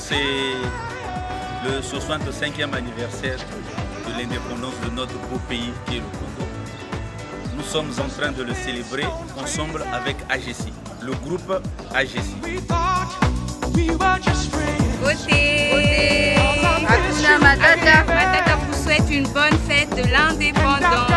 c'est le 65e anniversaire de l'indépendance de notre beau pays qui est le Congo. Nous sommes en train de le célébrer ensemble avec AGC, le groupe AGC. Beauté Hakuna Matata. Matata vous souhaite une bonne fête de l'indépendance.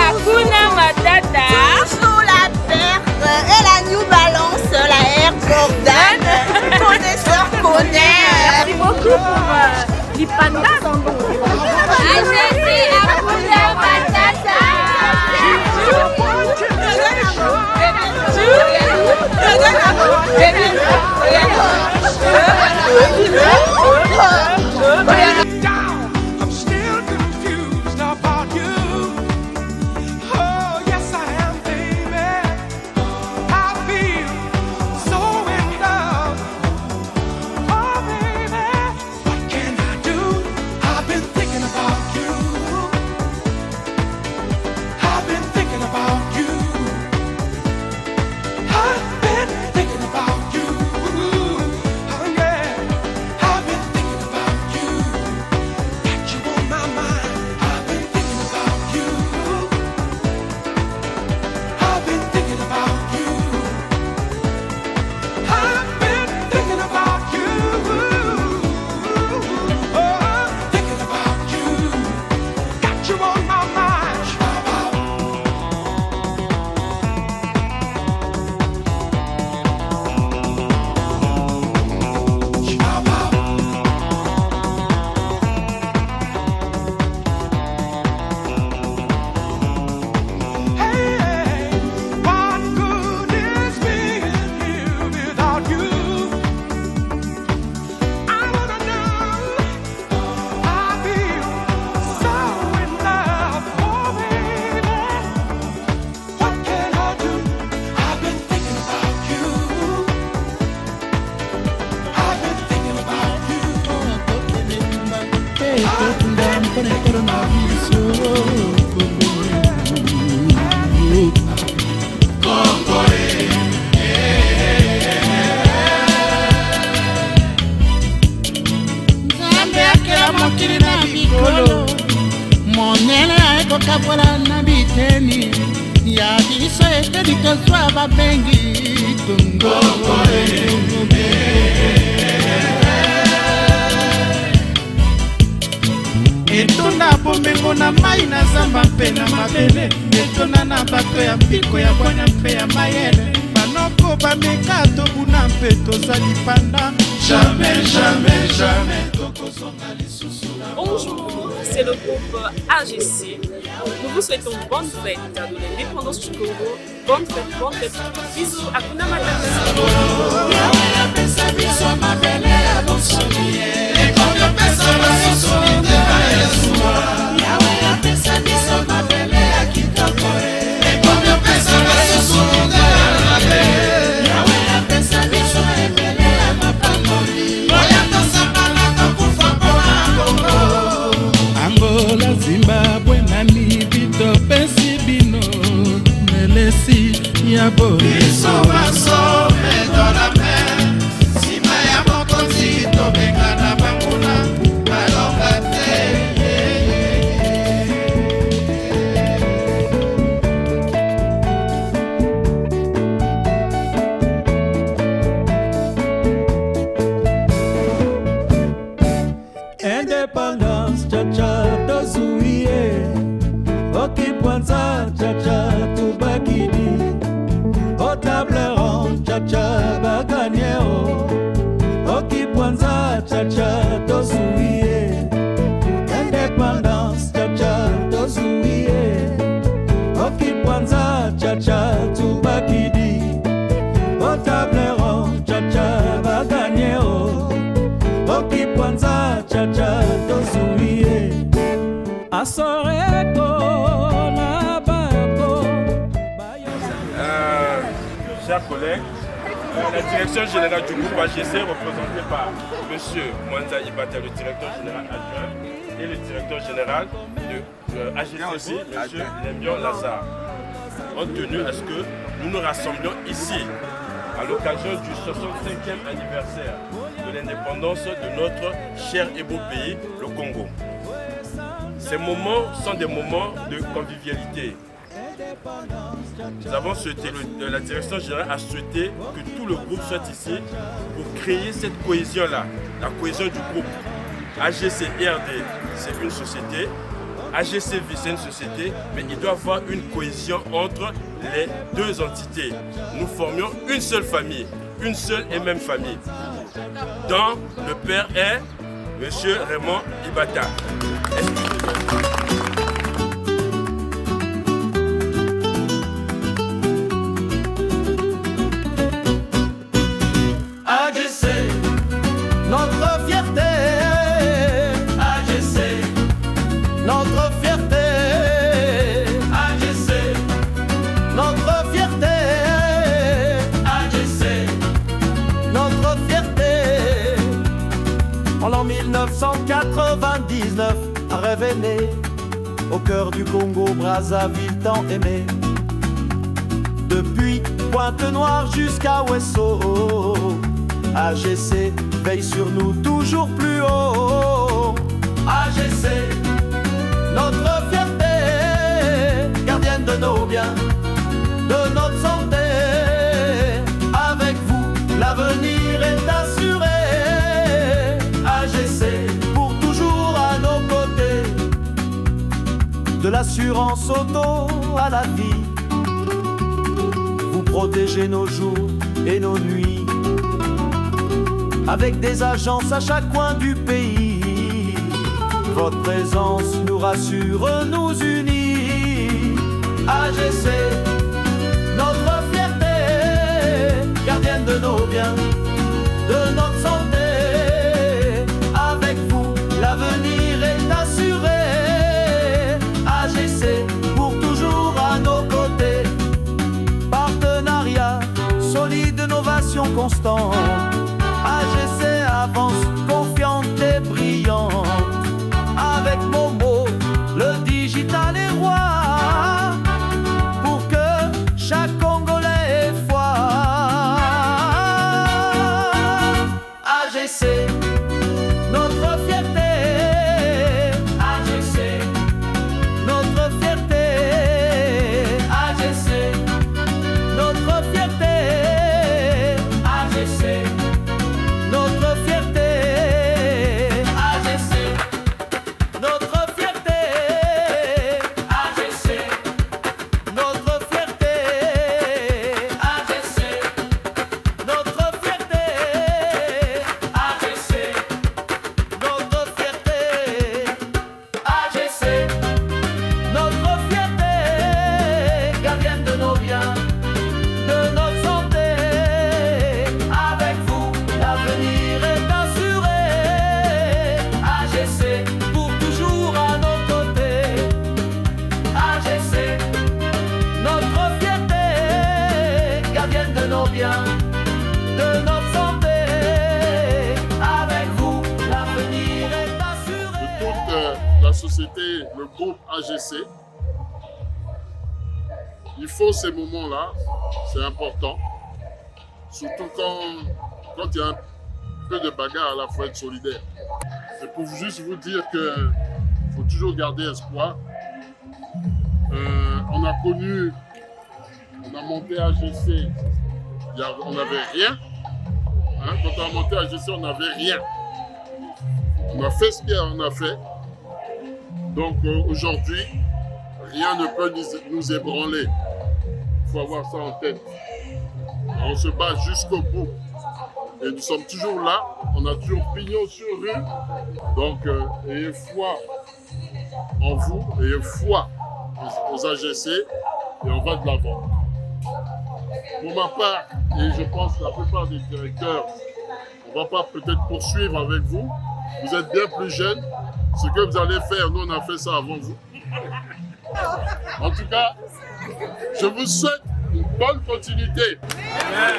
Hakuna Matata. Toujours la paire et la New Balance, la Air Jordan. Connaisseur connaît. Merci beaucoup pour l'Ipanda. Hakuna Matata. Monene ekokabola na biteni ya biso eteli tozwa babengi Congo. Etunda bomengo na mai na zamba mpe na mabele, etona na bato ya mpiko ya bwanya mpe ya mayele, banoko bameka tobuna mpe tozali panda. Jamais, jamais, jamais tokozonga lisusu. Bonjour, c'est le groupe AGC. Nous vous souhaitons bonne fête de l'indépendance du Congo. Bonne fête. Bisous, Hakuna Matata. Angola, Zimbabwe, Namibia, topesi bino melesi ya bo. Biso maso medora me, sima ya mokonzi tobenga na banguna balonga te. Indépendance, cha-cha, tozuie. Okipwanza, cha-cha, tubakidi. Au table ronde, cha-cha, baganyeo. Okipwanza, cha-cha, tozuie. Indépendance, cha-cha, tozuie. Okipwanza. La direction générale du groupe AGC, représentée par M. Mwanza Ibata, le directeur général adjoint, et le directeur général de AGC aussi, M. Lembion Lazare, ont tenu à ce que nous nous rassemblions ici à l'occasion du 65e anniversaire de l'indépendance de notre cher et beau pays, le Congo. Ces moments sont des moments de convivialité. Nous avons souhaité, la direction générale a souhaité que tout le groupe soit ici pour créer cette cohésion-là, la cohésion du groupe. AGC RD, c'est une société, AGC V, c'est une société, mais il doit y avoir une cohésion entre les deux entités. Nous formions une seule famille, une seule et même famille, dont le père est M. Raymond Ibata. AGC, notre fierté. AGC, notre fierté. AGC, notre fierté. AGC, notre fierté. En l'an 1999, un rêve est né au cœur du Congo, Brazzaville tant aimé. Depuis Pointe-Noire jusqu'à Ouesso, AGC veille sur nous toujours plus haut. AGC, notre fierté, gardienne de nos biens, de notre santé. Avec vous, l'avenir est assuré. AGC, pour toujours à nos côtés. De l'assurance auto à la vie, vous protégez nos jours et nos nuits. Avec des agences à chaque coin du pays, votre présence nous rassure, nous unit. AGC, notre fierté, gardienne de nos biens, de notre santé. Avec vous, l'avenir est assuré. AGC, pour toujours à nos côtés. Partenariat solide, innovation constante. AGC avance confiante et brillante. Avec Momo, le digital est roi. Pour que chaque Congolais ait foi. AGC, notre fierté. AGC, notre fierté. AGC, notre fierté. AGC, notre fierté. AGC, notre fierté. AGC, notre fierté. AGC, notre fierté. AGC, notre fierté. AGC, notre fierté, gardienne de nos biens, de notre santé. Avec vous, l'avenir est assuré. AGC, pour toujours à nos côtés. AGC, notre fierté, gardienne de nos biens, de notre santé. Avec vous, l'avenir est assuré. De toute la société, le groupe AGC, il faut ces moments-là, c'est important. Surtout quand il y a un peu de bagarre, à la fois être solidaire. C'est pour juste vous dire qu'il faut toujours garder espoir. On a monté AGC, on n'avait rien. Hein, quand on a monté AGC, on n'avait rien. On a fait ce qu'on a fait. Donc aujourd'hui, rien ne peut nous ébranler. Il faut avoir ça en tête. On se bat jusqu'au bout. Et nous sommes toujours là. On a toujours pignon sur rue. Donc ayez foi en vous, ayez foi aux AGC et on va de l'avant. Pour ma part, et je pense que la plupart des directeurs, on ne va pas peut-être poursuivre avec vous. Vous êtes bien plus jeunes. Ce que vous allez faire, nous on a fait ça avant vous. En tout cas, je vous souhaite une bonne continuité. Amen.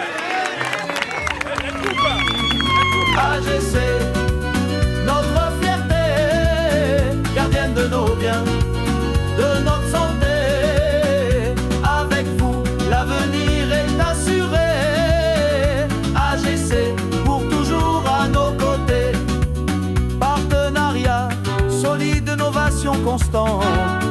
AGC, notre fierté, gardienne de nos biens, de notre santé. Avec vous, l'avenir est assuré. AGC, pour toujours à nos côtés. Partenariat solide, innovation constante.